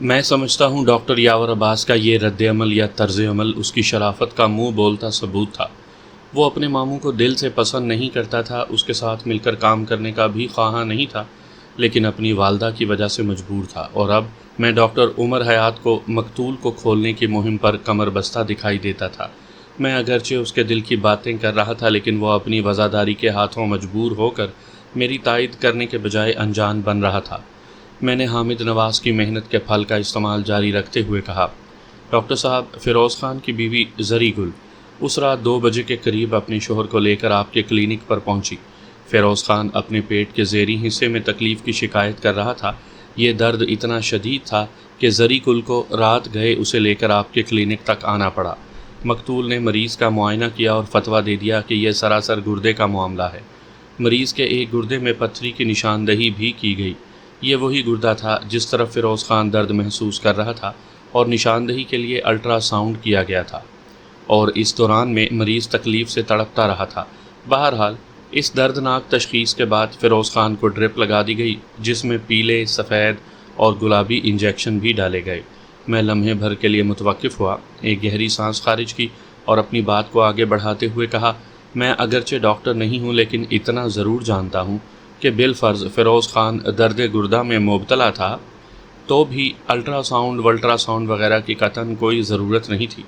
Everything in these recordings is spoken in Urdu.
میں سمجھتا ہوں ڈاکٹر یاور عباس کا یہ رد عمل یا طرز عمل اس کی شرافت کا منہ بولتا ثبوت تھا۔ وہ اپنے ماموں کو دل سے پسند نہیں کرتا تھا، اس کے ساتھ مل کر کام کرنے کا بھی خواہاں نہیں تھا، لیکن اپنی والدہ کی وجہ سے مجبور تھا۔ اور اب میں ڈاکٹر عمر حیات کو مقتول کو کھولنے کی مہم پر کمر بستہ دکھائی دیتا تھا۔ میں اگرچہ اس کے دل کی باتیں کر رہا تھا، لیکن وہ اپنی وزاداری کے ہاتھوں مجبور ہو کر میری تائید کرنے کے بجائے انجان بن رہا تھا۔ میں نے حامد نواز کی محنت کے پھل کا استعمال جاری رکھتے ہوئے کہا، ڈاکٹر صاحب، فیروز خان کی بیوی زری گل اس رات 2 بجے کے قریب اپنے شوہر کو لے کر آپ کے کلینک پر پہنچی۔ فیروز خان اپنے پیٹ کے زیریں حصے میں تکلیف کی شکایت کر رہا تھا۔ یہ درد اتنا شدید تھا کہ زری گل کو رات گئے اسے لے کر آپ کے کلینک تک آنا پڑا۔ مقتول نے مریض کا معائنہ کیا اور فتویٰ دے دیا کہ یہ سراسر گردے کا معاملہ ہے۔ مریض کے ایک گردے میں پتھری کی نشاندہی بھی کی گئی۔ یہ وہی گردہ تھا جس طرف فیروز خان درد محسوس کر رہا تھا، اور نشاندہی کے لیے الٹرا ساؤنڈ کیا گیا تھا، اور اس دوران میں مریض تکلیف سے تڑپتا رہا تھا۔ بہرحال اس دردناک تشخیص کے بعد فیروز خان کو ڈرپ لگا دی گئی، جس میں پیلے، سفید اور گلابی انجیکشن بھی ڈالے گئے۔ میں لمحے بھر کے لیے متوقف ہوا، ایک گہری سانس خارج کی اور اپنی بات کو آگے بڑھاتے ہوئے کہا، میں اگرچہ ڈاکٹر نہیں ہوں، لیکن اتنا ضرور جانتا ہوں کہ بالفرض فیروز خان درد گردہ میں مبتلا تھا تو بھی الٹرا ساؤنڈ وغیرہ کی قطعاً کوئی ضرورت نہیں تھی۔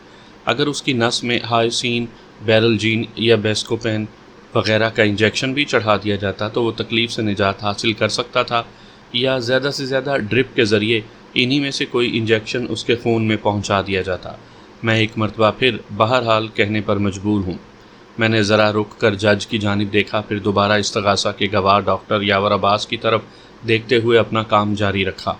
اگر اس کی نس میں ہائسین، بیرلجین یا بیسکوپین وغیرہ کا انجیکشن بھی چڑھا دیا جاتا تو وہ تکلیف سے نجات حاصل کر سکتا تھا، یا زیادہ سے زیادہ ڈرپ کے ذریعے انہی میں سے کوئی انجیکشن اس کے خون میں پہنچا دیا جاتا۔ میں ایک مرتبہ پھر بہرحال کہنے پر مجبور ہوں۔ میں نے ذرا رک کر جج کی جانب دیکھا، پھر دوبارہ استغاثہ کے گواہ ڈاکٹر یاور عباس کی طرف دیکھتے ہوئے اپنا کام جاری رکھا۔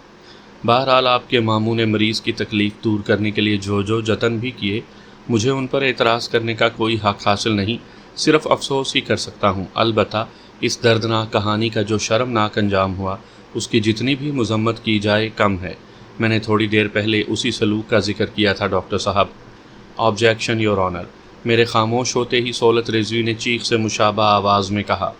بہرحال آپ کے ماموں نے مریض کی تکلیف دور کرنے کے لیے جو جتن بھی کیے، مجھے ان پر اعتراض کرنے کا کوئی حق حاصل نہیں، صرف افسوس ہی کر سکتا ہوں۔ البتہ اس دردناک کہانی کا جو شرمناک انجام ہوا، اس کی جتنی بھی مذمت کی جائے کم ہے۔ میں نے تھوڑی دیر پہلے اسی سلوک کا ذکر کیا تھا ڈاکٹر صاحب۔ Objection your owner. میرے خاموش ہوتے ہی سہولت رضوی نے چیخ سے مشابہ آواز میں کہا،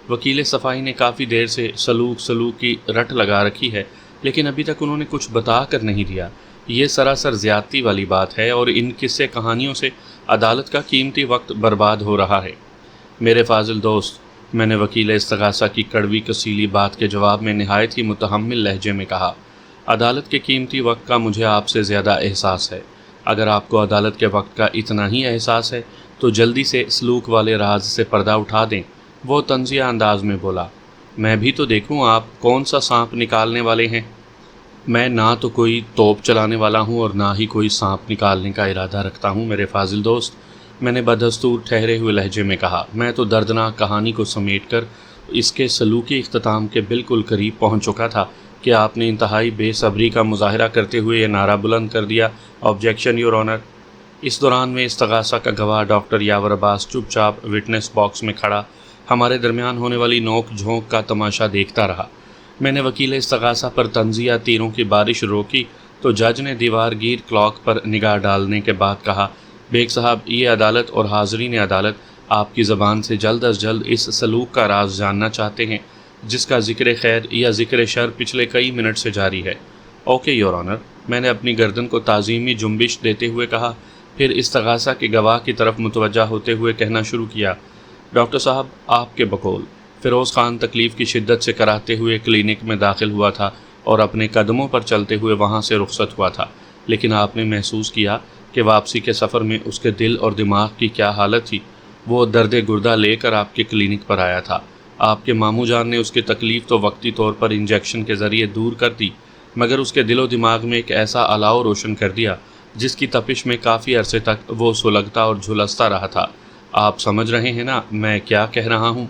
وکیل صفائی نے کافی دیر سے سلوک کی رٹ لگا رکھی ہے، لیکن ابھی تک انہوں نے کچھ بتا کر نہیں دیا۔ یہ سراسر زیادتی والی بات ہے، اور ان قصے کہانیوں سے عدالت کا قیمتی وقت برباد ہو رہا ہے۔ میرے فاضل دوست، میں نے وکیل استغاثہ کی کڑوی کسیلی بات کے جواب میں نہایت ہی متحمل لہجے میں کہا، عدالت کے قیمتی وقت کا مجھے آپ سے زیادہ احساس ہے۔ اگر آپ کو عدالت کے وقت کا اتنا ہی احساس ہے تو جلدی سے سلوک والے راز سے پردہ اٹھا دیں۔ وہ طنزیہ انداز میں بولا، میں بھی تو دیکھوں آپ کون سا سانپ نکالنے والے ہیں۔ میں نہ تو کوئی توپ چلانے والا ہوں اور نہ ہی کوئی سانپ نکالنے کا ارادہ رکھتا ہوں میرے فاضل دوست، میں نے بدستور ٹھہرے ہوئے لہجے میں کہا۔ میں تو دردناک کہانی کو سمیٹ کر اس کے سلوکی اختتام کے بالکل قریب پہنچ چکا تھا کہ آپ نے انتہائی بے صبری کا مظاہرہ کرتے ہوئے یہ نعرہ بلند کر دیا، آبجیکشن یور آنر۔ اس دوران میں استغاثہ کا گواہ ڈاکٹر یاور عباس چپ چاپ وٹنس باکس میں کھڑا ہمارے درمیان ہونے والی نوک جھونک کا تماشا دیکھتا رہا۔ میں نے وکیل استغاثہ پر طنزیہ تیروں کی بارش روکی تو جج نے دیوار گیر کلاک پر نگاہ ڈالنے کے بعد کہا، بیگ صاحب، یہ عدالت اور حاضرین عدالت آپ کی زبان سے جلد از جلد اس سلوک کا راز جاننا چاہتے ہیں جس کا ذکر خیر یا ذکر شر پچھلے کئی منٹ سے جاری ہے۔ اوکے یور آنر، میں نے اپنی گردن کو تعظیمی جنبش دیتے ہوئے کہا، پھر استغاثہ کے گواہ کی طرف متوجہ ہوتے ہوئے کہنا شروع کیا، ڈاکٹر صاحب، آپ کے بقول فیروز خان تکلیف کی شدت سے کراہتے ہوئے کلینک میں داخل ہوا تھا اور اپنے قدموں پر چلتے ہوئے وہاں سے رخصت ہوا تھا، لیکن آپ نے محسوس کیا کہ واپسی کے سفر میں اس کے دل اور دماغ کی کیا حالت تھی۔ وہ درد گردہ لے کر آپ کے کلینک پر آیا تھا۔ آپ کے ماموں جان نے اس کی تکلیف تو وقتی طور پر انجیکشن کے ذریعے دور کر دی، مگر اس کے دل و دماغ میں ایک ایسا الاؤ روشن کر دیا جس کی تپش میں کافی عرصے تک وہ سلگتا اور جھلستا رہا تھا۔ آپ سمجھ رہے ہیں نا میں کیا کہہ رہا ہوں؟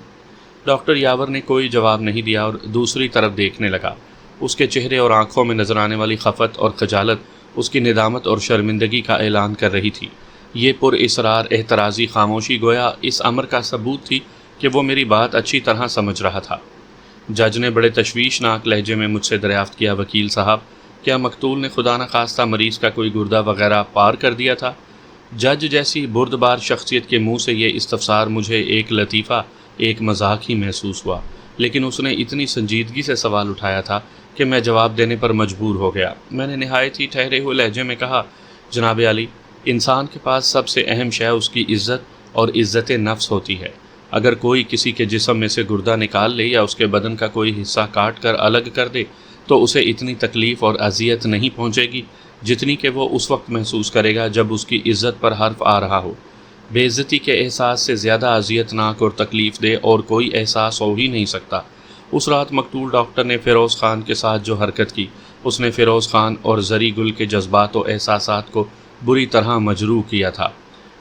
ڈاکٹر یاور نے کوئی جواب نہیں دیا اور دوسری طرف دیکھنے لگا۔ اس کے چہرے اور آنکھوں میں نظر آنے والی خفت اور خجالت اس کی ندامت اور شرمندگی کا اعلان کر رہی تھی۔ یہ پر اصرار احترازی خاموشی گویا اس امر کا ثبوت تھی کہ وہ میری بات اچھی طرح سمجھ رہا تھا۔ جج نے بڑے تشویشناک لہجے میں مجھ سے دریافت کیا، وکیل صاحب، کیا مقتول نے خدا نخواستہ مریض کا کوئی گردہ وغیرہ پار کر دیا تھا؟ جج جیسی بردبار شخصیت کے منہ سے یہ استفسار مجھے ایک لطیفہ، ایک مذاق ہی محسوس ہوا، لیکن اس نے اتنی سنجیدگی سے سوال اٹھایا تھا کہ میں جواب دینے پر مجبور ہو گیا۔ میں نے نہایت ہی ٹھہرے ہوئے لہجے میں کہا، جناب عالی، انسان کے پاس سب سے اہم شے اس کی عزت اور عزت نفس ہوتی ہے۔ اگر کوئی کسی کے جسم میں سے گردہ نکال لے یا اس کے بدن کا کوئی حصہ کاٹ کر الگ کر دے تو اسے اتنی تکلیف اور اذیت نہیں پہنچے گی جتنی کہ وہ اس وقت محسوس کرے گا جب اس کی عزت پر حرف آ رہا ہو۔ بے عزتی کے احساس سے زیادہ اذیت ناک اور تکلیف دہ اور کوئی احساس ہو ہی نہیں سکتا۔ اس رات مقتول ڈاکٹر نے فیروز خان کے ساتھ جو حرکت کی، اس نے فیروز خان اور زری گل کے جذبات و احساسات کو بری طرح مجروح کیا تھا۔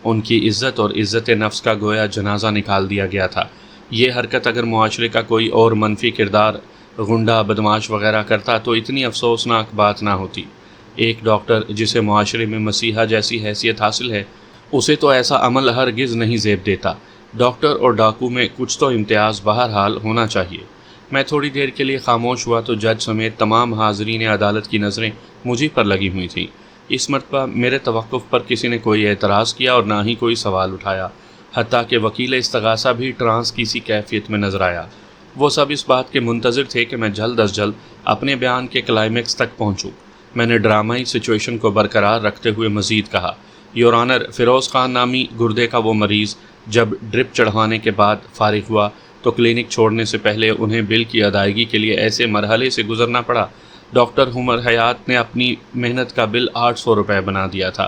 ان کی عزت اور عزت نفس کا گویا جنازہ نکال دیا گیا تھا۔ یہ حرکت اگر معاشرے کا کوئی اور منفی کردار، غنڈہ، بدماش وغیرہ کرتا تو اتنی افسوسناک بات نہ ہوتی۔ ایک ڈاکٹر جسے معاشرے میں مسیحا جیسی حیثیت حاصل ہے، اسے تو ایسا عمل ہرگز نہیں زیب دیتا۔ ڈاکٹر اور ڈاکو میں کچھ تو امتیاز بہرحال ہونا چاہیے۔ میں تھوڑی دیر کے لیے خاموش ہوا تو جج سمیت تمام حاضرین عدالت کی نظریں مجھے پر لگی ہوئی تھیں۔ اس مرتبہ میرے توقف پر کسی نے کوئی اعتراض کیا اور نہ ہی کوئی سوال اٹھایا، حتیٰ کہ وکیل استغاثہ بھی ٹرانس کی سی کیفیت میں نظر آیا۔ وہ سب اس بات کے منتظر تھے کہ میں جلد از جلد اپنے بیان کے کلائمیکس تک پہنچوں۔ میں نے ڈرامائی سچویشن کو برقرار رکھتے ہوئے مزید کہا، یور آنر، فیروز خان نامی گردے کا وہ مریض جب ڈرپ چڑھوانے کے بعد فارغ ہوا تو کلینک چھوڑنے سے پہلے انہیں بل کی ادائیگی کے لیے ایسے مرحلے سے گزرنا پڑا۔ ڈاکٹر عمر حیات نے اپنی محنت کا بل 800 روپے بنا دیا تھا۔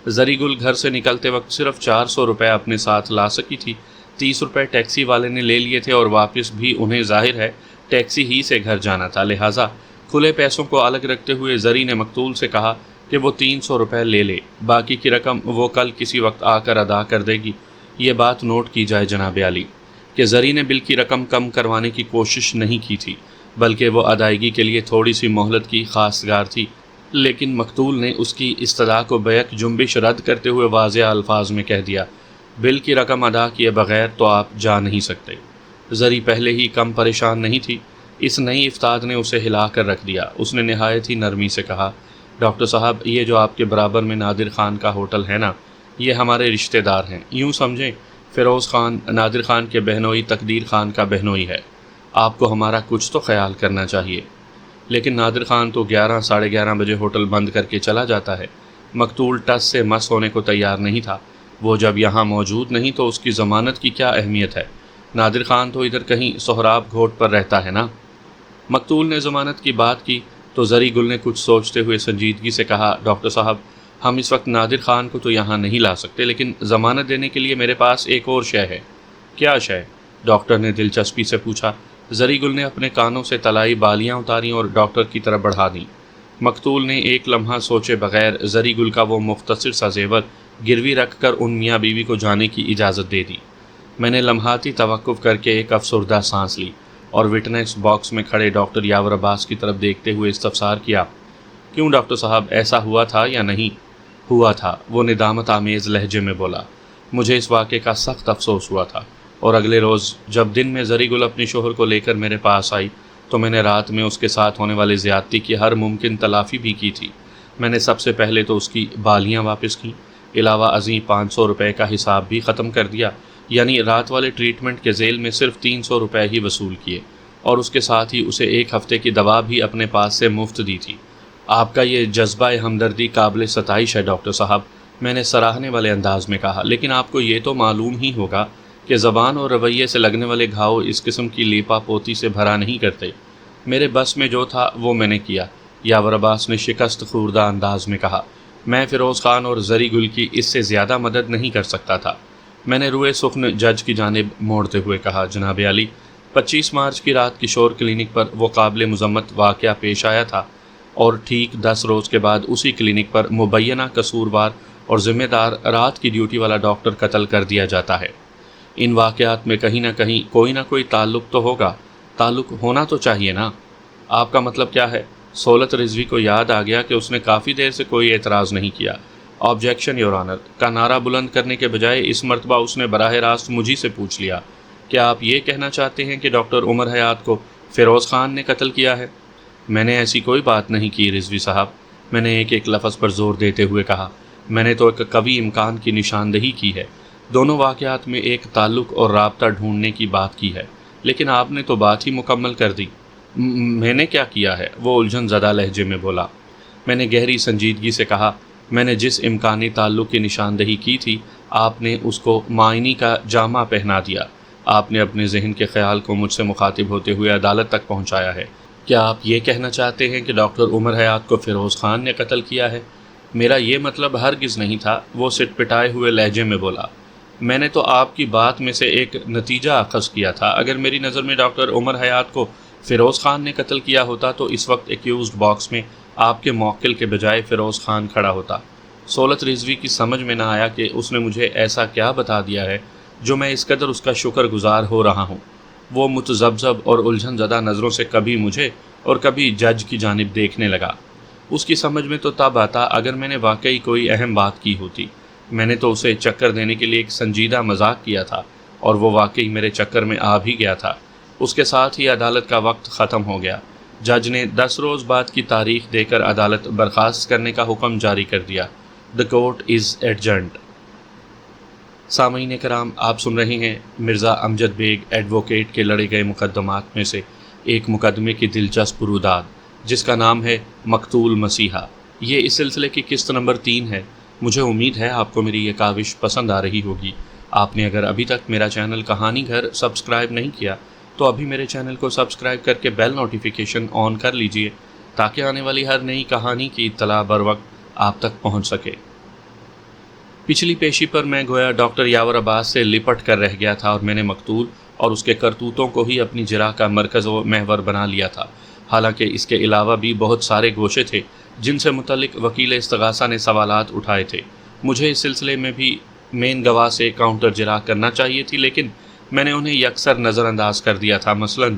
زری گل گھر سے نکلتے وقت صرف 400 روپے اپنے ساتھ لا سکی تھی۔ 30 روپے ٹیکسی والے نے لے لیے تھے اور واپس بھی انہیں ظاہر ہے ٹیکسی ہی سے گھر جانا تھا، لہٰذا کھلے پیسوں کو الگ رکھتے ہوئے زری نے مقتول سے کہا کہ وہ 300 روپے لے لے، باقی کی رقم وہ کل کسی وقت آ کر ادا کر دے گی۔ یہ بات نوٹ کی جائے جناب عالی کہ زری نے بل کی رقم کم کروانے کی کوشش نہیں کی تھی، بلکہ وہ ادائیگی کے لیے تھوڑی سی مہلت کی خواستگار تھی، لیکن مقتول نے اس کی استدعا کو بیک جنبش رد کرتے ہوئے واضح الفاظ میں کہہ دیا، بل کی رقم ادا کیے بغیر تو آپ جا نہیں سکتے۔ زری پہلے ہی کم پریشان نہیں تھی، اس نئی افتاد نے اسے ہلا کر رکھ دیا۔ اس نے نہایت ہی نرمی سے کہا، ڈاکٹر صاحب، یہ جو آپ کے برابر میں نادر خان کا ہوٹل ہے نا، یہ ہمارے رشتہ دار ہیں۔ یوں سمجھیں فیروز خان نادر خان کے بہنوئی تقدیر خان کا بہنوئی ہے۔ آپ کو ہمارا کچھ تو خیال کرنا چاہیے۔ لیکن نادر خان تو 11 ساڑھے 11 بجے ہوٹل بند کر کے چلا جاتا ہے۔ مقتول ٹس سے مس ہونے کو تیار نہیں تھا۔ وہ جب یہاں موجود نہیں تو اس کی ضمانت کی کیا اہمیت ہے؟ نادر خان تو ادھر کہیں سہراب گھوٹ پر رہتا ہے نا۔ مقتول نے ضمانت کی بات کی تو زری گل نے کچھ سوچتے ہوئے سنجیدگی سے کہا، ڈاکٹر صاحب، ہم اس وقت نادر خان کو تو یہاں نہیں لا سکتے، لیکن ضمانت دینے کے لیے میرے پاس ایک اور شے ہے۔ کیا شے؟ ڈاکٹر نے دلچسپی سے پوچھا۔ زری گل نے اپنے کانوں سے طلائی بالیاں اتاریں اور ڈاکٹر کی طرف بڑھا دیں۔ مقتول نے ایک لمحہ سوچے بغیر زری گل کا وہ مختصر سا زیور گروی رکھ کر ان میاں بیوی کو جانے کی اجازت دے دی۔ میں نے لمحاتی توقف کر کے ایک افسردہ سانس لی اور وٹنس باکس میں کھڑے ڈاکٹر یاور عباس کی طرف دیکھتے ہوئے استفسار کیا، کیوں ڈاکٹر صاحب، ایسا ہوا تھا یا نہیں؟ ہوا تھا، وہ ندامت آمیز لہجے میں بولا۔ مجھے اس واقعے کا سخت افسوس ہوا تھا، اور اگلے روز جب دن میں زری گل اپنی شوہر کو لے کر میرے پاس آئی تو میں نے رات میں اس کے ساتھ ہونے والی زیادتی کی ہر ممکن تلافی بھی کی تھی۔ میں نے سب سے پہلے تو اس کی بالیاں واپس کیں، علاوہ ازیں 500 روپے کا حساب بھی ختم کر دیا، یعنی رات والے ٹریٹمنٹ کے ذیل میں صرف 300 روپے ہی وصول کیے، اور اس کے ساتھ ہی اسے 1 ہفتے کی دوا بھی اپنے پاس سے مفت دی تھی۔ آپ کا یہ جذبہ ہمدردی قابل ستائش ہے ڈاکٹر صاحب، میں نے سراہنے والے انداز میں کہا، لیکن آپ کو یہ تو معلوم ہی ہوگا کہ زبان اور رویے سے لگنے والے گھاؤ اس قسم کی لیپا پوتی سے بھرا نہیں کرتے۔ میرے بس میں جو تھا وہ میں نے کیا، یاور عباس نے شکست خوردہ انداز میں کہا۔ میں فیروز خان اور زری گل کی اس سے زیادہ مدد نہیں کر سکتا تھا۔ میں نے روئے سخن جج کی جانب موڑتے ہوئے کہا، جناب عالی، 25 مارچ کی رات کشور کلینک پر وہ قابل مذمت واقعہ پیش آیا تھا، اور ٹھیک 10 روز کے بعد اسی کلینک پر مبینہ قصوروار اور ذمہ دار رات کی ڈیوٹی والا ڈاکٹر قتل کر دیا جاتا ہے۔ ان واقعات میں کہیں نہ کہیں کوئی نہ کوئی تعلق تو ہوگا، تعلق ہونا تو چاہیے نا۔ آپ کا مطلب کیا ہے؟ سہولت رضوی کو یاد آ گیا کہ اس نے کافی دیر سے کوئی اعتراض نہیں کیا۔ آبجیکشن یور آنر کا نعرہ بلند کرنے کے بجائے اس مرتبہ اس نے براہ راست مجھی سے پوچھ لیا، کیا آپ یہ کہنا چاہتے ہیں کہ ڈاکٹر عمر حیات کو فیروز خان نے قتل کیا ہے؟ میں نے ایسی کوئی بات نہیں کی رضوی صاحب، میں نے ایک لفظ پر زور دیتے ہوئے کہا۔ میں نے تو ایک قوی امکان کی نشاندہی کی ہے، دونوں واقعات میں ایک تعلق اور رابطہ ڈھونڈنے کی بات کی ہے، لیکن آپ نے تو بات ہی مکمل کر دی۔ میں نے کیا کیا ہے؟ وہ الجھن زدہ لہجے میں بولا۔ میں نے گہری سنجیدگی سے کہا، میں نے جس امکانی تعلق کی نشاندہی کی تھی آپ نے اس کو معانی کا جامہ پہنا دیا۔ آپ نے اپنے ذہن کے خیال کو مجھ سے مخاطب ہوتے ہوئے عدالت تک پہنچایا ہے۔ کیا آپ یہ کہنا چاہتے ہیں کہ ڈاکٹر عمر حیات کو فیروز خان نے قتل کیا ہے؟ میرا یہ مطلب ہرگز نہیں تھا، وہ سٹ پٹائے ہوئے لہجے میں بولا۔ میں نے تو آپ کی بات میں سے ایک نتیجہ اخذ کیا تھا۔ اگر میری نظر میں ڈاکٹر عمر حیات کو فیروز خان نے قتل کیا ہوتا تو اس وقت ایکیوزڈ باکس میں آپ کے موکل کے بجائے فیروز خان کھڑا ہوتا۔ سولت رضوی کی سمجھ میں نہ آیا کہ اس نے مجھے ایسا کیا بتا دیا ہے جو میں اس قدر اس کا شکر گزار ہو رہا ہوں۔ وہ متذبذب اور الجھن زدہ نظروں سے کبھی مجھے اور کبھی جج کی جانب دیکھنے لگا۔ اس کی سمجھ میں تو تب آتا اگر میں نے واقعی کوئی اہم بات کی ہوتی۔ میں نے تو اسے چکر دینے کے لیے ایک سنجیدہ مذاق کیا تھا اور وہ واقعی میرے چکر میں آ بھی گیا تھا۔ اس کے ساتھ ہی عدالت کا وقت ختم ہو گیا۔ جج نے 10 روز بعد کی تاریخ دے کر عدالت برخاست کرنے کا حکم جاری کر دیا۔ The court is adjourned۔ سامعین کرام، آپ سن رہے ہیں مرزا امجد بیگ ایڈوکیٹ کے لڑے گئے مقدمات میں سے ایک مقدمے کی دلچسپ روداد، جس کا نام ہے مقتول مسیحا۔ یہ اس سلسلے کی قسط نمبر 3 ہے۔ مجھے امید ہے آپ کو میری یہ کاوش پسند آ رہی ہوگی۔ آپ نے اگر ابھی تک میرا چینل کہانی گھر سبسکرائب نہیں کیا تو ابھی میرے چینل کو سبسکرائب کر کے بیل نوٹیفیکیشن آن کر لیجئے تاکہ آنے والی ہر نئی کہانی کی اطلاع بر وقت آپ تک پہنچ سکے۔ پچھلی پیشی پر میں گویا ڈاکٹر یاور عباس سے لپٹ کر رہ گیا تھا اور میں نے مقتول اور اس کے کرتوتوں کو ہی اپنی جرح کا مرکز و محور بنا لیا تھا۔ حالانکہ اس کے علاوہ بھی بہت سارے گوشے تھے جن سے متعلق وکیل استغاثہ نے سوالات اٹھائے تھے۔ مجھے اس سلسلے میں بھی مین گواہ سے کاؤنٹر جرح کرنا چاہیے تھی، لیکن میں نے انہیں یکسر نظر انداز کر دیا تھا۔ مثلاً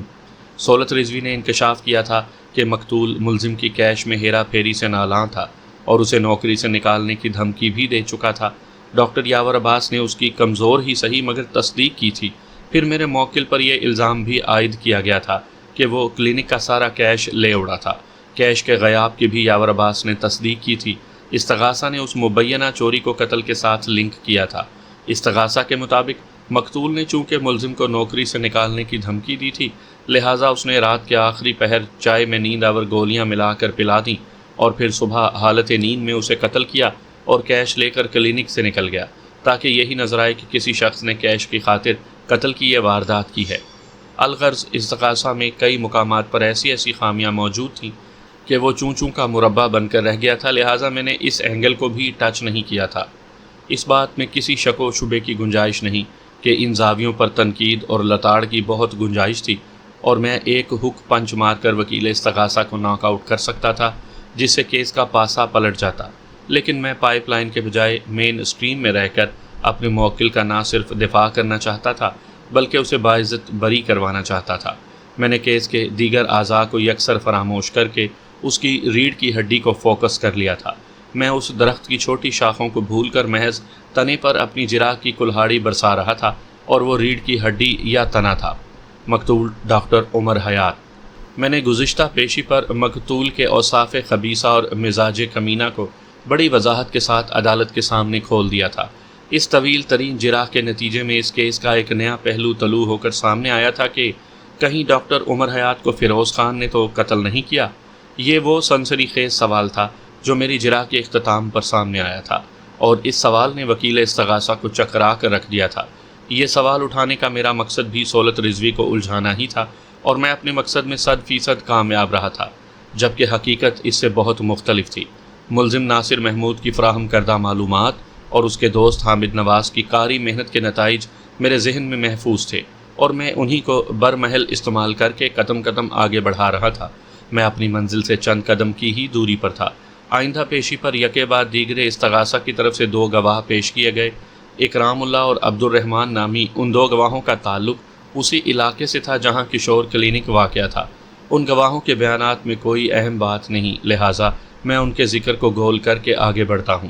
سولت رضوی نے انکشاف کیا تھا کہ مقتول ملزم کی کیش میں ہیرا پھیری سے نالاں تھا اور اسے نوکری سے نکالنے کی دھمکی بھی دے چکا تھا۔ ڈاکٹر یاور عباس نے اس کی کمزور ہی صحیح مگر تصدیق کی تھی۔ پھر میرے موکل پر یہ الزام بھی عائد کیا گیا تھا کہ وہ کلینک کا سارا کیش لے اڑا تھا۔ کیش کے غیاب کی بھی یاور عباس نے تصدیق کی تھی۔ استغاثہ نے اس مبینہ چوری کو قتل کے ساتھ لنک کیا تھا۔ استغاثہ کے مطابق مقتول نے چونکہ ملزم کو نوکری سے نکالنے کی دھمکی دی تھی، لہٰذا اس نے رات کے آخری پہر چائے میں نیند آور گولیاں ملا کر پلا دیں اور پھر صبح حالت نیند میں اسے قتل کیا اور کیش لے کر کلینک سے نکل گیا تاکہ یہی نظر آئے کہ کسی شخص نے کیش کی خاطر قتل کی یہ واردات کی ہے۔ الغرض استغاثہ میں کئی مقامات پر ایسی خامیاں موجود تھیں کہ وہ چوں چوں کا مربع بن کر رہ گیا تھا، لہٰذا میں نے اس اینگل کو بھی ٹچ نہیں کیا تھا۔ اس بات میں کسی شک و شبے کی گنجائش نہیں کہ ان زاویوں پر تنقید اور لتاڑ کی بہت گنجائش تھی اور میں ایک ہک پنچ مار کر وکیل استغاثہ کو ناک آؤٹ کر سکتا تھا جس سے کیس کا پاسا پلٹ جاتا، لیکن میں پائپ لائن کے بجائے مین سٹریم میں رہ کر اپنے موکل کا نہ صرف دفاع کرنا چاہتا تھا بلکہ اسے باعزت بری کروانا چاہتا تھا۔ میں نے کیس کے دیگر اعضاء کو یکسر فراموش کر کے اس کی ریڑھ کی ہڈی کو فوکس کر لیا تھا۔ میں اس درخت کی چھوٹی شاخوں کو بھول کر محض تنے پر اپنی جرح کی کلہاڑی برسا رہا تھا اور وہ ریڑھ کی ہڈی یا تنا تھا۔ مقتول ڈاکٹر عمر حیات۔ میں نے گزشتہ پیشی پر مقتول کے اوصاف خبیثہ اور مزاج کمینہ کو بڑی وضاحت کے ساتھ عدالت کے سامنے کھول دیا تھا۔ اس طویل ترین جرح کے نتیجے میں اس کیس کا ایک نیا پہلو طلوع ہو کر سامنے آیا تھا کہ کہیں ڈاکٹر عمر حیات کو فیروز خان نے تو قتل نہیں کیا۔ یہ وہ سنسنی خیز سوال تھا جو میری جرح کے اختتام پر سامنے آیا تھا اور اس سوال نے وکیل استغاثہ کو چکرا کر رکھ دیا تھا۔ یہ سوال اٹھانے کا میرا مقصد بھی سولت رضوی کو الجھانا ہی تھا اور میں اپنے مقصد میں 100% کامیاب رہا تھا، جبکہ حقیقت اس سے بہت مختلف تھی۔ ملزم ناصر محمود کی فراہم کردہ معلومات اور اس کے دوست حامد نواز کی کاری محنت کے نتائج میرے ذہن میں محفوظ تھے اور میں انہی کو برمحل استعمال کر کے قدم قدم آگے بڑھا رہا تھا۔ میں اپنی منزل سے چند قدم کی ہی دوری پر تھا۔ آئندہ پیشی پر یکے بعد دیگرے استغاثہ کی طرف سے 2 گواہ پیش کیے گئے۔ اکرام اللہ اور عبد الرحمن نامی ان 2 گواہوں کا تعلق اسی علاقے سے تھا جہاں کشور کلینک واقع تھا۔ ان گواہوں کے بیانات میں کوئی اہم بات نہیں، لہٰذا میں ان کے ذکر کو گول کر کے آگے بڑھتا ہوں۔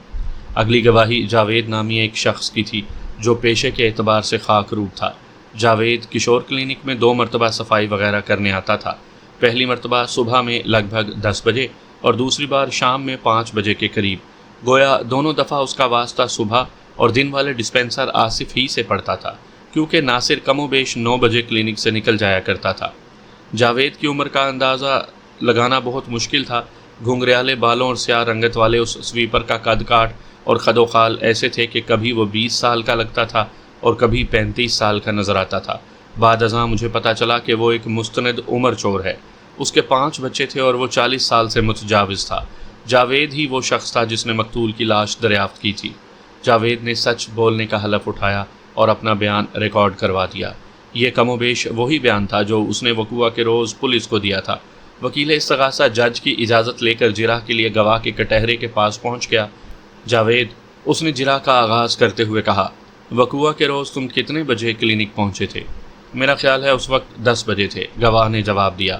اگلی گواہی جاوید نامی ایک شخص کی تھی جو پیشے کے اعتبار سے خاک روب تھا۔ جاوید کشور کلینک میں 2 مرتبہ صفائی وغیرہ کرنے آتا تھا۔ پہلی مرتبہ صبح میں لگ بھگ 10 بجے اور دوسری بار شام میں 5 بجے کے قریب۔ گویا دونوں دفعہ اس کا واسطہ صبح اور دن والے ڈسپینسر آصف ہی سے پڑتا تھا، کیونکہ ناصر کم و بیش 9 بجے کلینک سے نکل جایا کرتا تھا۔ جاوید کی عمر کا اندازہ لگانا بہت مشکل تھا۔ گھنگریالے بالوں اور سیاہ رنگت والے اس سویپر کا قد کاٹ اور خد و خال ایسے تھے کہ کبھی وہ 20 سال کا لگتا تھا اور کبھی 35 سال کا نظر آتا تھا۔ بعد ازاں مجھے پتا چلا کہ وہ ایک مستند عمر چور ہے۔ اس کے 5 بچے تھے اور وہ 40 سال سے متجاوز تھا۔ جاوید ہی وہ شخص تھا جس نے مقتول کی لاش دریافت کی تھی۔ جاوید نے سچ بولنے کا حلف اٹھایا اور اپنا بیان ریکارڈ کروا دیا۔ یہ کم و بیش وہی بیان تھا جو اس نے وقوع کے روز پولیس کو دیا تھا۔ وکیل استغاثہ جج کی اجازت لے کر جرح کے لیے گواہ کے کٹہرے کے پاس پہنچ گیا۔ جاوید، اس نے جرح کا آغاز کرتے ہوئے کہا، وقوع کے روز تم کتنے بجے کلینک پہنچے تھے؟ میرا خیال ہے اس وقت 10 بجے تھے، گواہ نے جواب دیا۔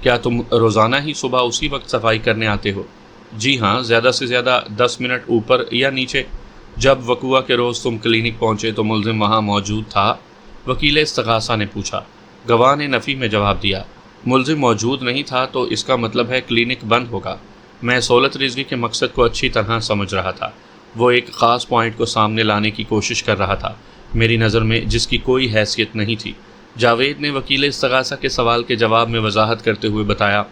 کیا تم روزانہ ہی صبح اسی وقت صفائی کرنے آتے ہو؟ جی ہاں، زیادہ سے زیادہ 10 منٹ اوپر یا نیچے۔ جب وقوع کے روز تم کلینک پہنچے تو ملزم وہاں موجود تھا؟ وکیل استغاثہ نے پوچھا۔ گواہ نے نفی میں جواب دیا۔ ملزم موجود نہیں تھا تو اس کا مطلب ہے کلینک بند ہوگا۔ میں سہولت رزوی کے مقصد کو اچھی طرح سمجھ رہا تھا۔ وہ ایک خاص پوائنٹ کو سامنے لانے کی کوشش کر رہا تھا، میری نظر میں جس کی کوئی حیثیت نہیں تھی۔ جاوید نے وکیل استغاثہ کے سوال کے جواب میں وضاحت کرتے ہوئے بتایا،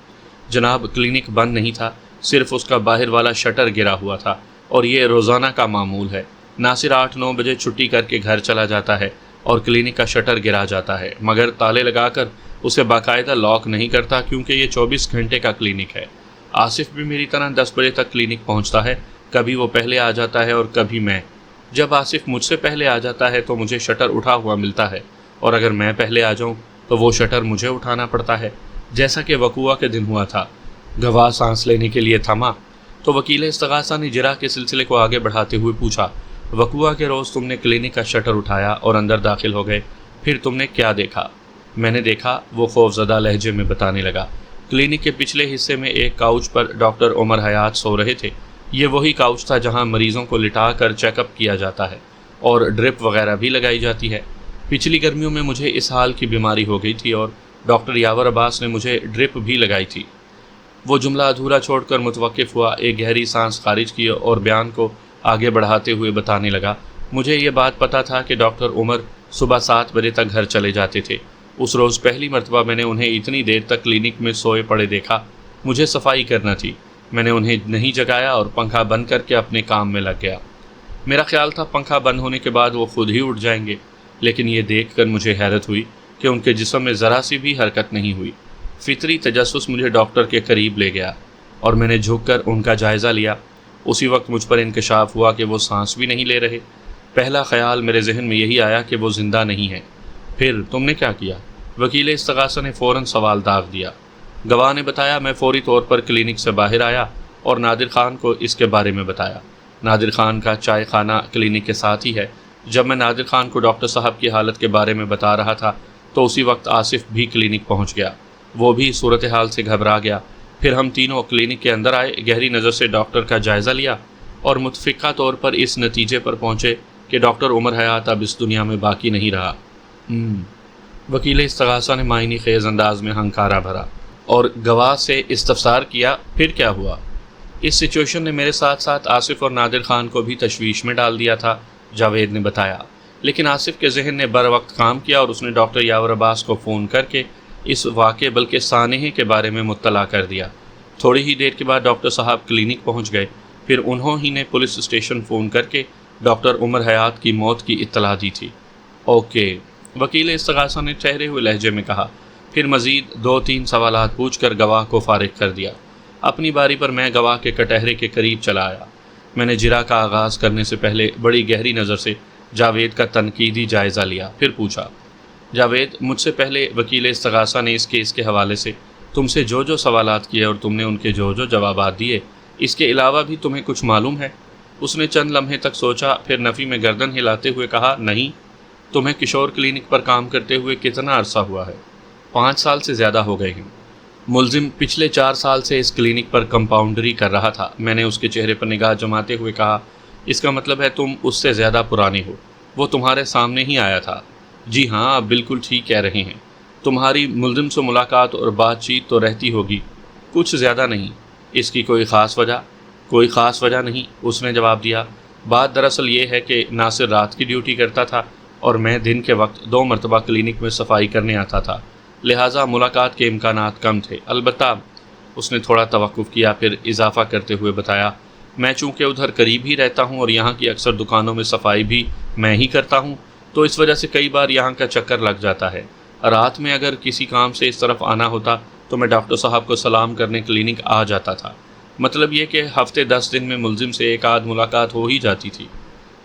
جناب کلینک بند نہیں تھا، صرف اس کا باہر والا شٹر گرا ہوا تھا اور یہ روزانہ کا معمول ہے۔ ناصر 8-9 بجے چھٹی کر کے گھر چلا جاتا ہے اور کلینک کا شٹر گرا جاتا ہے، مگر تالے لگا کر اسے باقاعدہ لاک نہیں کرتا کیونکہ یہ 24 گھنٹے کا کلینک ہے۔ آصف بھی میری طرح 10 بجے تک کلینک پہنچتا ہے، کبھی وہ پہلے آ جاتا ہے اور کبھی میں۔ جب آصف مجھ سے پہلے آ جاتا ہے تو مجھے شٹر اٹھا ہوا ملتا ہے، اور اگر میں پہلے آ جاؤں تو وہ شٹر مجھے اٹھانا پڑتا ہے، جیسا کہ وقوع کے دن ہوا تھا۔ گواہ سانس لینے کے لیے تھما تو وکیل استغاثہ نے جرح کے سلسلے کو آگے بڑھاتے ہوئے پوچھا، وقوع کے روز تم نے کلینک کا شٹر اٹھایا اور اندر داخل ہو گئے، پھر تم نے کیا دیکھا؟ میں نے دیکھا، وہ خوفزدہ لہجے میں بتانے لگا، کلینک کے پچھلے حصے میں ایک کاؤچ پر ڈاکٹر عمر حیات سو رہے تھے۔ یہ وہی کاؤچ تھا جہاں مریضوں کو لٹا کر چیک اپ کیا جاتا ہے اور ڈرپ وغیرہ بھی لگائی جاتی ہے۔ پچھلی گرمیوں میں مجھے اس حال کی بیماری ہو گئی تھی اور ڈاکٹر یاور عباس نے مجھے ڈرپ بھی لگائی تھی۔ وہ جملہ ادھورا چھوڑ کر متوقف ہوا، ایک گہری سانس خارج کی اور بیان کو آگے بڑھاتے ہوئے بتانے لگا، مجھے یہ بات پتہ تھا کہ ڈاکٹر عمر صبح 7 بجے تک گھر چلے جاتے تھے۔ اس روز پہلی مرتبہ میں نے انہیں اتنی دیر تک کلینک میں سوئے پڑے دیکھا۔ مجھے صفائی کرنا تھی، میں نے انہیں نہیں جگایا اور پنکھا بند کر کے اپنے کام میں لگ گیا۔ میرا خیال تھا پنکھا بند ہونے کے بعد وہ خود ہی اٹھ جائیں گے، لیکن یہ دیکھ کر مجھے حیرت ہوئی کہ ان کے جسم میں ذرا سی بھی حرکت نہیں ہوئی۔ فطری تجسس مجھے ڈاکٹر کے قریب لے گیا اور میں نے جھک کر ان کا جائزہ لیا۔ اسی وقت مجھ پر انکشاف ہوا کہ وہ سانس بھی نہیں لے رہے۔ پہلا خیال میرے ذہن میں یہی آیا کہ وہ زندہ نہیں ہے۔ پھر تم نے کیا کیا؟ وکیل استغاثہ نے فوراً سوال داغ دیا۔ گواہ نے بتایا، میں فوری طور پر کلینک سے باہر آیا اور نادر خان کو اس کے بارے میں بتایا۔ نادر خان کا چائے خانہ کلینک کے ساتھ ہی ہے۔ جب میں نادر خان کو ڈاکٹر صاحب کی حالت کے بارے میں بتا رہا تھا تو اسی وقت آصف بھی کلینک پہنچ گیا۔ وہ بھی صورتحال سے گھبرا گیا۔ پھر ہم تینوں کلینک کے اندر آئے، گہری نظر سے ڈاکٹر کا جائزہ لیا اور متفقہ طور پر اس نتیجے پر پہنچے کہ ڈاکٹر عمر حیات اب اس دنیا میں باقی نہیں رہا۔ وکیل استغاثہ نے معنی خیز انداز میں ہنکارا بھرا اور گواہ سے استفسار کیا، پھر کیا ہوا؟ اس سچویشن نے میرے ساتھ ساتھ آصف اور نادر خان کو بھی تشویش میں ڈال دیا تھا، جاوید نے بتایا۔ لیکن آصف کے ذہن نے بر وقت کام کیا اور اس نے ڈاکٹر یاور عباس کو فون کر کے اس واقعے بلکہ سانحے کے بارے میں مطلع کر دیا۔ تھوڑی ہی دیر کے بعد ڈاکٹر صاحب کلینک پہنچ گئے، پھر انہوں ہی نے پولیس اسٹیشن فون کر کے ڈاکٹر عمر حیات کی موت کی اطلاع دی تھی۔ اوکے، وکیل استغاثہ نے ٹھہرے ہوئے لہجے میں کہا، پھر مزید 2-3 سوالات پوچھ کر گواہ کو فارغ کر دیا۔ اپنی باری پر میں گواہ کے کٹہرے کے قریب چلا آیا۔ میں نے جرح کا آغاز کرنے سے پہلے بڑی گہری نظر سے جاوید کا تنقیدی جائزہ لیا، پھر پوچھا، جاوید، مجھ سے پہلے وکیل استغاثہ نے اس کیس کے حوالے سے تم سے جو سوالات کیے اور تم نے ان کے جو جوابات دیے، اس کے علاوہ بھی تمہیں کچھ معلوم ہے؟ اس نے چند لمحے تک سوچا، پھر نفی میں گردن ہلاتے ہوئے کہا، نہیں۔ تمہیں کشور کلینک پر کام کرتے ہوئے کتنا عرصہ ہوا ہے؟ 5 سال سے زیادہ ہو گئے ہیں۔ ملزم پچھلے 4 سال سے اس کلینک پر کمپاؤنڈری کر رہا تھا۔ میں نے اس کے چہرے پر نگاہ جماتے ہوئے کہا، اس کا مطلب ہے تم اس سے زیادہ پرانے ہو۔ وہ تمہارے سامنے ہی آیا تھا۔ جی ہاں، آپ بالکل ٹھیک کہہ رہے ہیں۔ تمہاری ملزم سے ملاقات اور بات چیت تو رہتی ہوگی، کچھ زیادہ نہیں۔ اس کی کوئی خاص وجہ؟ کوئی خاص وجہ نہیں، اس نے جواب دیا۔ بات دراصل یہ ہے کہ ناصر رات کی ڈیوٹی کرتا تھا اور میں دن کے وقت 2 مرتبہ کلینک میں صفائی کرنے آتا تھا، لہٰذا ملاقات کے امکانات کم تھے۔ البتہ اس نے تھوڑا توقف کیا، پھر اضافہ کرتے ہوئے بتایا، میں چونکہ ادھر قریب ہی رہتا ہوں اور یہاں کی اکثر دکانوں میں صفائی بھی میں ہی کرتا ہوں، تو اس وجہ سے کئی بار یہاں کا چکر لگ جاتا ہے۔ رات میں اگر کسی کام سے اس طرف آنا ہوتا تو میں ڈاکٹر صاحب کو سلام کرنے کلینک آ جاتا تھا۔ مطلب یہ کہ ہفتے 10 دن میں ملزم سے ایک آدھ ملاقات ہو ہی جاتی تھی۔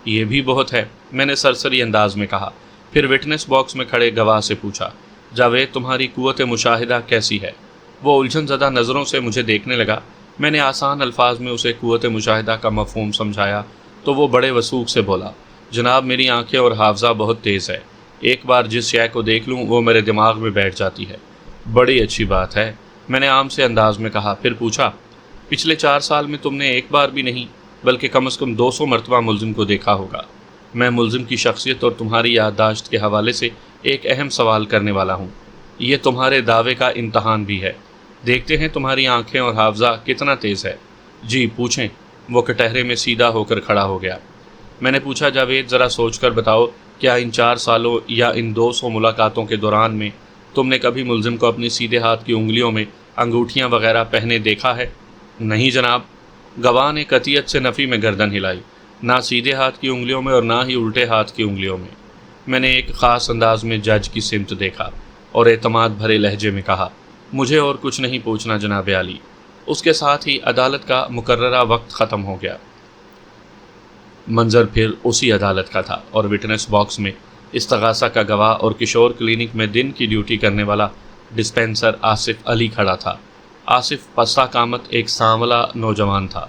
یہ بھی بہت ہے، میں نے سرسری انداز میں کہا۔ پھر وٹنس باکس میں کھڑے گواہ سے پوچھا، جاوید تمہاری قوت مشاہدہ کیسی ہے؟ وہ الجھن زدہ نظروں سے مجھے دیکھنے لگا۔ میں نے آسان الفاظ میں اسے قوت مشاہدہ کا مفہوم سمجھایا تو وہ بڑے وثوق سے بولا، جناب میری آنکھیں اور حافظہ بہت تیز ہے، ایک بار جس شے کو دیکھ لوں وہ میرے دماغ میں بیٹھ جاتی ہے۔ بڑی اچھی بات ہے، میں نے عام سے انداز میں کہا۔ پھر پوچھا، پچھلے 4 سال میں تم نے ایک بار بھی نہیں بلکہ کم از کم 200 مرتبہ ملزم کو دیکھا ہوگا۔ میں ملزم کی شخصیت اور تمہاری یادداشت کے حوالے سے ایک اہم سوال کرنے والا ہوں۔ یہ تمہارے دعوے کا امتحان بھی ہے، دیکھتے ہیں تمہاری آنکھیں اور حافظہ کتنا تیز ہے۔ جی پوچھیں۔ وہ کٹہرے میں سیدھا ہو کر کھڑا ہو گیا۔ میں نے پوچھا، جاوید ذرا سوچ کر بتاؤ، کیا ان 4 سالوں یا ان 200 ملاقاتوں کے دوران میں تم نے کبھی ملزم کو اپنی سیدھے ہاتھ کی انگلیوں میں انگوٹھیاں وغیرہ پہنے دیکھا ہے؟ نہیں جناب۔ گواہ نے قطعیت سے نفی میں گردن ہلائی، نہ سیدھے ہاتھ کی انگلیوں میں اور نہ ہی الٹے ہاتھ کی انگلیوں میں۔ میں نے ایک خاص انداز میں جج کی سمت دیکھا اور اعتماد بھرے لہجے میں کہا، مجھے اور کچھ نہیں پوچھنا جناب عالی۔ اس کے ساتھ ہی عدالت کا مقررہ وقت ختم ہو گیا۔ منظر پھر اسی عدالت کا تھا اور وٹنس باکس میں استغاثہ کا گواہ اور کشور کلینک میں دن کی ڈیوٹی کرنے والا ڈسپینسر آصف علی کھڑا تھا۔ آصف پستہ قامت ایک سانولا نوجوان تھا،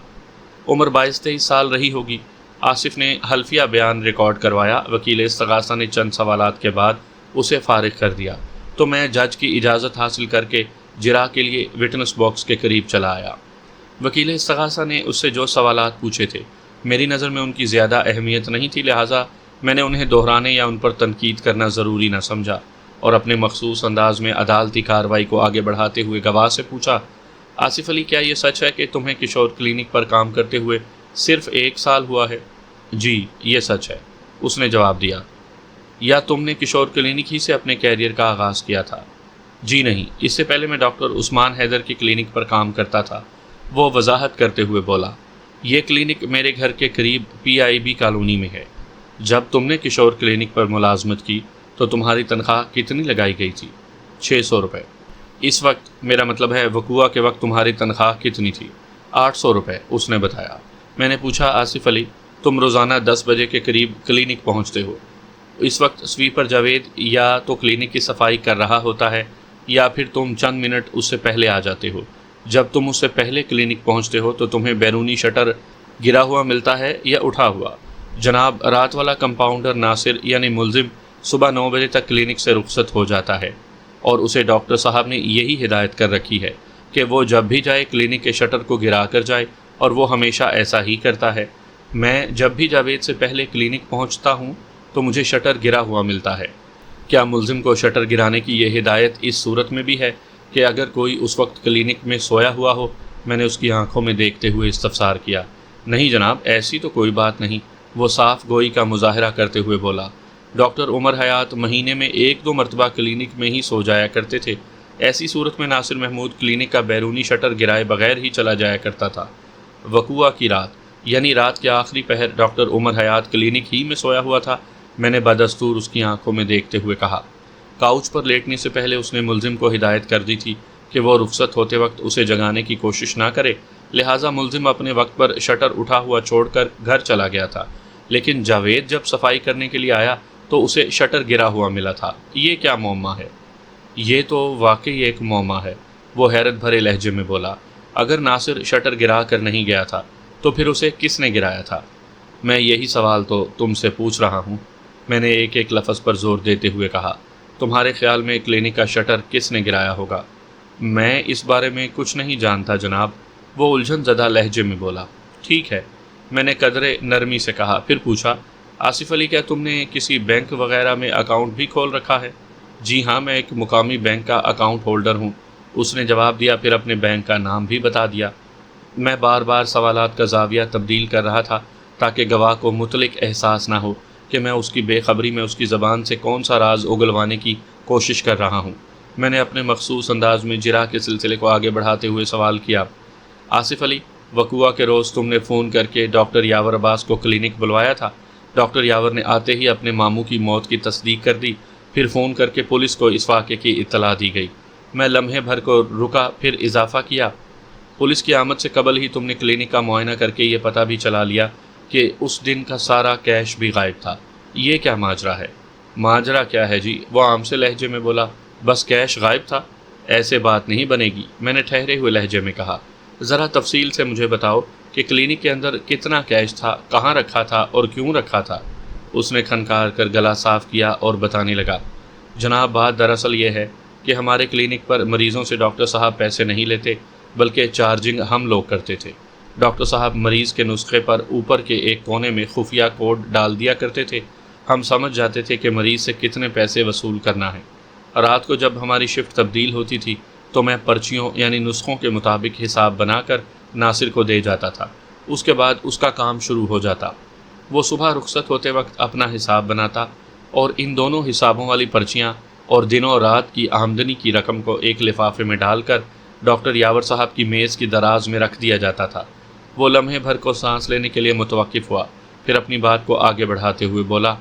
عمر 22-23 سال رہی ہوگی۔ آصف نے حلفیہ بیان ریکارڈ کروایا۔ وکیل استغاثہ نے چند سوالات کے بعد اسے فارغ کر دیا تو میں جج کی اجازت حاصل کر کے جرا کے لیے وٹنس باکس کے قریب چلا آیا۔ وکیل استغاثہ نے اس سے جو سوالات پوچھے تھے میری نظر میں ان کی زیادہ اہمیت نہیں تھی، لہٰذا میں نے انہیں دہرانے یا ان پر تنقید کرنا ضروری نہ سمجھا اور اپنے مخصوص انداز میں عدالتی کارروائی کو آگے بڑھاتے ہوئے گواہ سے پوچھا، آصف علی کیا یہ سچ ہے کہ تمہیں کشور کلینک پر کام کرتے ہوئے صرف 1 سال ہوا ہے؟ جی یہ سچ ہے، اس نے جواب دیا۔ یا تم نے کشور کلینک ہی سے اپنے کیریئر کا آغاز کیا تھا؟ جی نہیں، اس سے پہلے میں ڈاکٹر عثمان حیدر کی کلینک پر کام کرتا تھا، وہ وضاحت کرتے ہوئے بولا۔ یہ کلینک میرے گھر کے قریب PIB کالونی میں ہے۔ جب تم نے کشور کلینک پر ملازمت کی تو تمہاری تنخواہ کتنی لگائی گئی تھی؟ 600 روپے۔ اس وقت میرا مطلب ہے وقوع کے وقت تمہاری تنخواہ کتنی تھی؟ 800 روپے، اس نے بتایا۔ میں نے پوچھا، آصف علی تم روزانہ 10 بجے کے قریب کلینک پہنچتے ہو، اس وقت سویپر جاوید یا تو کلینک کی صفائی کر رہا ہوتا ہے یا پھر تم چند منٹ اس سے پہلے آ جاتے ہو۔ جب تم اس سے پہلے کلینک پہنچتے ہو تو تمہیں بیرونی شٹر گرا ہوا ملتا ہے یا اٹھا ہوا؟ جناب رات والا کمپاؤنڈر ناصر یعنی ملزم صبح 9 بجے تک کلینک سے رخصت ہو جاتا ہے اور اسے ڈاکٹر صاحب نے یہی ہدایت کر رکھی ہے کہ وہ جب بھی جائے کلینک کے شٹر کو گرا کر جائے اور وہ ہمیشہ ایسا ہی کرتا ہے۔ میں جب بھی جاوید سے پہلے کلینک پہنچتا ہوں تو مجھے شٹر گرا ہوا ملتا ہے۔ کیا ملزم کو شٹر گرانے کی یہ ہدایت اس صورت میں بھی ہے کہ اگر کوئی اس وقت کلینک میں سویا ہوا ہو؟ میں نے اس کی آنکھوں میں دیکھتے ہوئے استفسار کیا۔ نہیں جناب، ایسی تو کوئی بات نہیں، وہ صاف گوئی کا مظاہرہ کرتے ہوئے بولا۔ ڈاکٹر عمر حیات مہینے میں 1-2 مرتبہ کلینک میں ہی سو جایا کرتے تھے، ایسی صورت میں ناصر محمود کلینک کا بیرونی شٹر گرائے بغیر ہی چلا جایا کرتا تھا۔ وقوع کی رات یعنی رات کے آخری پہر ڈاکٹر عمر حیات کلینک ہی میں سویا ہوا تھا؟ میں نے بدستور اس کی آنکھوں میں دیکھتے ہوئے کہا۔ کاؤچ پر لیٹنے سے پہلے اس نے ملزم کو ہدایت کر دی تھی کہ وہ رخصت ہوتے وقت اسے جگانے کی کوشش نہ کرے، لہٰذا ملزم اپنے وقت پر شٹر اٹھا ہوا چھوڑ کر گھر چلا گیا تھا، لیکن جاوید جب صفائی کرنے کے لیے آیا تو اسے شٹر گرا ہوا ملا تھا۔ یہ کیا معمہ ہے؟ یہ تو واقعی ایک معمہ ہے، وہ حیرت بھرے لہجے میں بولا۔ اگر ناصر شٹر گرا کر نہیں گیا تھا تو پھر اسے کس نے گرایا تھا؟ میں یہی سوال تو تم سے پوچھ رہا ہوں، میں نے ایک ایک لفظ پر زور دیتے ہوئے کہا۔ تمہارے خیال میں کلینک کا شٹر کس نے گرایا ہوگا؟ میں اس بارے میں کچھ نہیں جانتا جناب، وہ الجھن زدہ لہجے میں بولا۔ ٹھیک ہے، میں نے قدرے نرمی سے کہا۔ پھر پوچھا، آصف علی کیا تم نے کسی بینک وغیرہ میں اکاؤنٹ بھی کھول رکھا ہے؟ جی ہاں، میں ایک مقامی بینک کا اکاؤنٹ ہولڈر ہوں، اس نے جواب دیا، پھر اپنے بینک کا نام بھی بتا دیا۔ میں بار بار سوالات کا زاویہ تبدیل کر رہا تھا تاکہ گواہ کو مطلق احساس نہ ہو کہ میں اس کی بے خبری میں اس کی زبان سے کون سا راز اگلوانے کی کوشش کر رہا ہوں۔ میں نے اپنے مخصوص انداز میں جرح کے سلسلے کو آگے بڑھاتے ہوئے سوال کیا، آصف علی، وقوعہ کے روز تم نے فون کر کے ڈاکٹر یاور عباس کو کلینک بلوایا تھا؟ ڈاکٹر یاور نے آتے ہی اپنے ماموں کی موت کی تصدیق کر دی، پھر فون کر کے پولیس کو اس واقعے کی اطلاع دی گئی۔ میں لمحے بھر کو رکا، پھر اضافہ کیا، پولیس کی آمد سے قبل ہی تم نے کلینک کا معائنہ کر کے یہ پتہ بھی چلا لیا کہ اس دن کا سارا کیش بھی غائب تھا۔ یہ کیا ماجرا ہے؟ ماجرا کیا ہے جی؟ وہ عام سے لہجے میں بولا، بس کیش غائب تھا؟ ایسے بات نہیں بنے گی، میں نے ٹھہرے ہوئے لہجے میں کہا۔ ذرا تفصیل سے مجھے بتاؤ کہ کلینک کے اندر کتنا کیش تھا، کہاں رکھا تھا اور کیوں رکھا تھا؟ اس نے کھنکار کر گلا صاف کیا اور بتانے لگا، جناب بات دراصل یہ ہے کہ ہمارے کلینک پر مریضوں سے ڈاکٹر صاحب پیسے نہیں لیتے، بلکہ چارجنگ ہم لوگ کرتے تھے۔ ڈاکٹر صاحب مریض کے نسخے پر اوپر کے ایک کونے میں خفیہ کوڈ ڈال دیا کرتے تھے، ہم سمجھ جاتے تھے کہ مریض سے کتنے پیسے وصول کرنا ہے۔ رات کو جب ہماری شفٹ تبدیل ہوتی تھی تو میں پرچیوں یعنی نسخوں کے مطابق حساب بنا کر ناصر کو دے جاتا تھا، اس کے بعد اس کا کام شروع ہو جاتا۔ وہ صبح رخصت ہوتے وقت اپنا حساب بناتا اور ان دونوں حسابوں والی پرچیاں اور دنوں رات کی آمدنی کی رقم کو ایک لفافے میں ڈال کر ڈاکٹر یاور صاحب کی میز کی دراز میں رکھ دیا جاتا تھا۔ وہ لمحے بھر کو سانس لینے کے لیے متوقف ہوا، پھر اپنی بات کو آگے بڑھاتے ہوئے بولا،